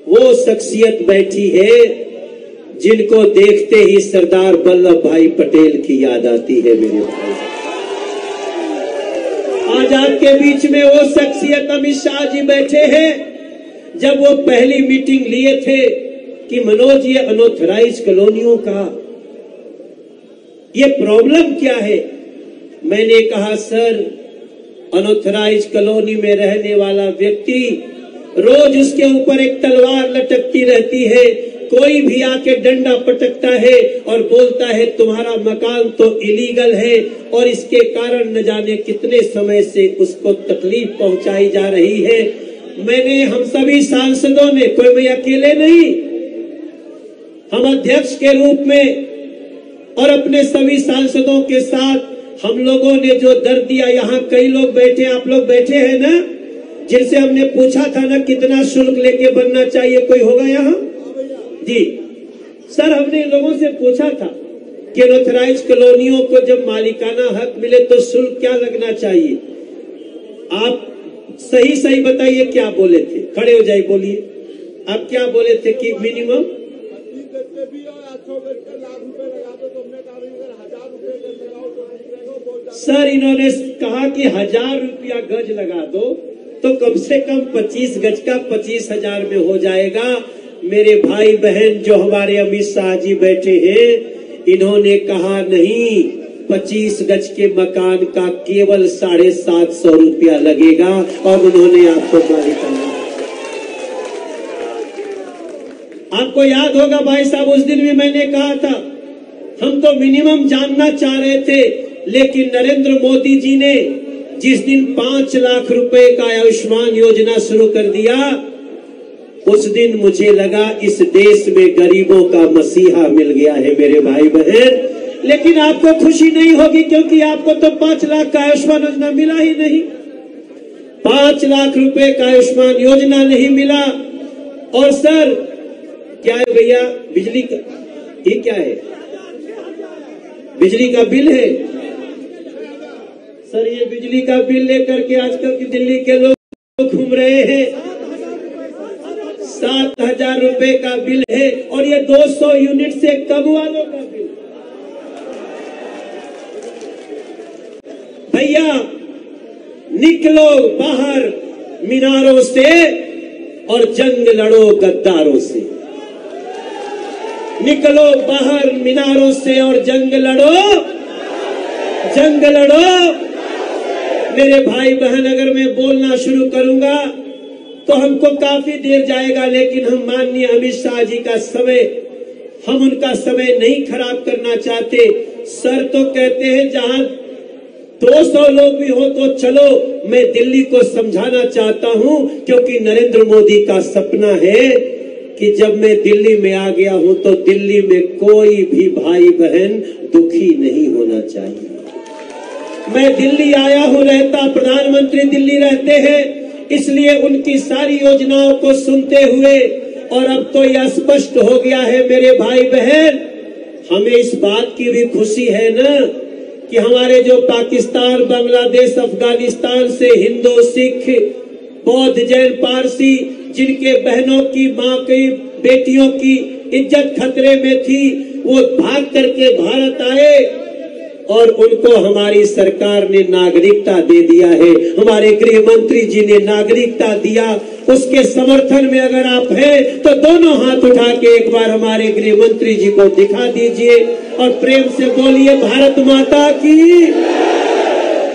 वो शख्सियत बैठी है जिनको देखते ही सरदार वल्लभ भाई पटेल की याद आती है मेरे भाई। आज आपके बीच में वो शख्सियत अमित शाह जी बैठे हैं। जब वो पहली मीटिंग लिए थे कि मनोज ये अनऑथराइज्ड कॉलोनियों का ये प्रॉब्लम क्या है, मैंने कहा सर अनऑथराइज्ड कॉलोनी में रहने वाला व्यक्ति रोज उसके ऊपर एक तलवार लटकती रहती है, कोई भी आके डंडा पटकता है और बोलता है तुम्हारा मकान तो इलीगल है, और इसके कारण न जाने कितने समय से उसको तकलीफ पहुंचाई जा रही है। हम सभी सांसदों ने, कोई मैं अकेले नहीं, हम अध्यक्ष के रूप में और अपने सभी सांसदों के साथ हम लोगों ने जो दर्द दिया, यहाँ कई लोग बैठे, आप लोग बैठे हैं ना, जिनसे हमने पूछा था ना कितना शुल्क लेके बनना चाहिए, कोई होगा यहाँ जी? सर हमने लोगों से पूछा था कि अनऑथराइज्ड कॉलोनियों को जब मालिकाना हक मिले तो शुल्क क्या लगना चाहिए। आप सही सही बताइए क्या बोले थे, खड़े हो जाइए बोलिए, आप क्या बोले थे कि मिनिमम सर इन्होंने कहा कि 1000 रुपया गज लगा दो तो कम से कम 25 गज का 25,000 में हो जाएगा। मेरे भाई बहन जो हमारे अमित शाह जी बैठे हैं, इन्होंने कहा नहीं, 25 गज के मकान का केवल 750 रुपया लगेगा और उन्होंने आपको मालिकाना। आपको याद होगा भाई साहब, उस दिन भी मैंने कहा था हम तो मिनिमम जानना चाह रहे थे, लेकिन नरेंद्र मोदी जी ने जिस दिन 5 लाख रुपए का आयुष्मान योजना शुरू कर दिया, उस दिन मुझे लगा इस देश में गरीबों का मसीहा मिल गया है मेरे भाई बहन। लेकिन आपको खुशी नहीं होगी क्योंकि आपको तो 5 लाख का आयुष्मान योजना मिला ही नहीं, 5 लाख रुपए का आयुष्मान योजना नहीं मिला। और सर क्या है भैया, बिजली का ये क्या है, बिजली का बिल है सर, ये बिजली का बिल लेकर के आजकल की दिल्ली के लोग घूम रहे हैं। 7,000 रुपए का बिल है और ये 200 यूनिट से कम वालों का बिल। भैया निकलो बाहर मीनारों से और जंग लड़ो गद्दारों से, निकलो बाहर मीनारों से और जंग लड़ो, जंग लड़ो। मेरे भाई बहन अगर मैं बोलना शुरू करूंगा तो हमको काफी देर जाएगा, लेकिन हम माननीय अमित शाह जी का समय, हम उनका समय नहीं खराब करना चाहते। सर तो कहते हैं जहां 200 लोग भी हो तो चलो, मैं दिल्ली को समझाना चाहता हूं क्योंकि नरेंद्र मोदी का सपना है कि जब मैं दिल्ली में आ गया हूं तो दिल्ली में कोई भी भाई बहन दुखी नहीं होना चाहिए। मैं दिल्ली आया हूं, रहता प्रधानमंत्री दिल्ली रहते हैं, इसलिए उनकी सारी योजनाओं को सुनते हुए, और अब तो यह स्पष्ट हो गया है मेरे भाई बहन, हमें इस बात की भी खुशी है ना कि हमारे जो पाकिस्तान, बांग्लादेश, अफगानिस्तान से हिंदू, सिख, बौद्ध, जैन, पारसी, जिनके बहनों की, माँ की, बेटियों की इज्जत खतरे में थी, वो भाग करके भारत आए और उनको हमारी सरकार ने नागरिकता दे दिया है। हमारे गृह मंत्री जी ने नागरिकता दिया, उसके समर्थन में अगर आप हैं तो दोनों हाथ उठा के एक बार हमारे गृह मंत्री जी को दिखा दीजिए और प्रेम से बोलिए भारत माता की,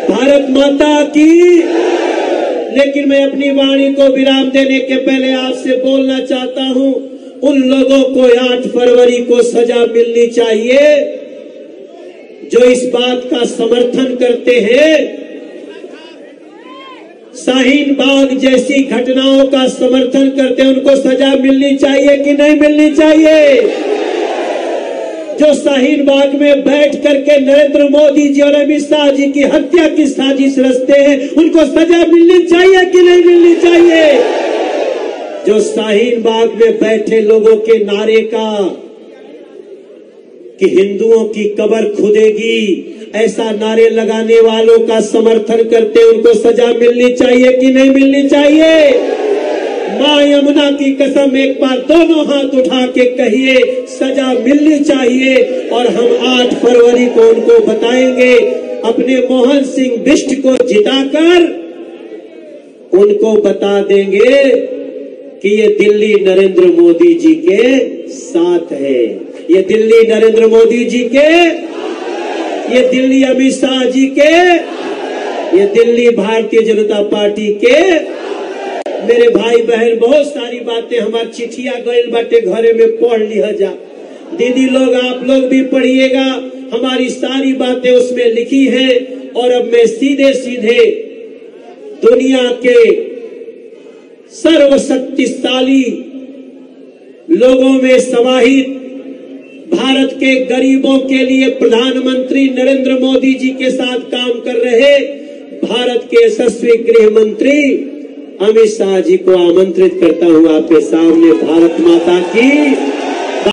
भारत माता की। लेकिन मैं अपनी वाणी को विराम देने के पहले आपसे बोलना चाहता हूं, उन लोगों को 8 फरवरी को सजा मिलनी चाहिए जो इस बात का समर्थन करते हैं, शाहीन बाग जैसी घटनाओं का समर्थन करते हैं, उनको सजा मिलनी चाहिए कि नहीं मिलनी चाहिए? जो शाहीन बाग में बैठ करके नरेंद्र मोदी जी और अमित शाह जी की हत्या की साजिश रचते हैं, उनको सजा मिलनी चाहिए कि नहीं मिलनी चाहिए? जो शाहीन बाग में बैठे लोगों के नारे का कि हिंदुओं की कब्र खुदेगी, ऐसा नारे लगाने वालों का समर्थन करते, उनको सजा मिलनी चाहिए कि नहीं मिलनी चाहिए? मां यमुना की कसम, एक बार दोनों हाथ उठा के कहिए सजा मिलनी चाहिए। और हम 8 फरवरी को उनको बताएंगे, अपने मोहन सिंह बिष्ट को जिताकर उनको बता देंगे कि ये दिल्ली नरेंद्र मोदी जी के साथ है, ये दिल्ली नरेंद्र मोदी जी के, ये दिल्ली अमित शाह जी के, ये दिल्ली भारतीय जनता पार्टी के। मेरे भाई बहन, बहुत सारी बातें हमारी चिट्ठिया गइल बाटे, घरे में पढ़ लिया जा। दीदी लोग, आप लोग भी पढ़िएगा, हमारी सारी बातें उसमें लिखी हैं। और अब मैं सीधे सीधे दुनिया के सर्वशक्तिशाली लोगों में समाहित भारत के गरीबों के लिए प्रधानमंत्री नरेंद्र मोदी जी के साथ काम कर रहे भारत के यशस्वी गृह मंत्री अमित शाह जी को आमंत्रित करता हूं आपके सामने। भारत माता की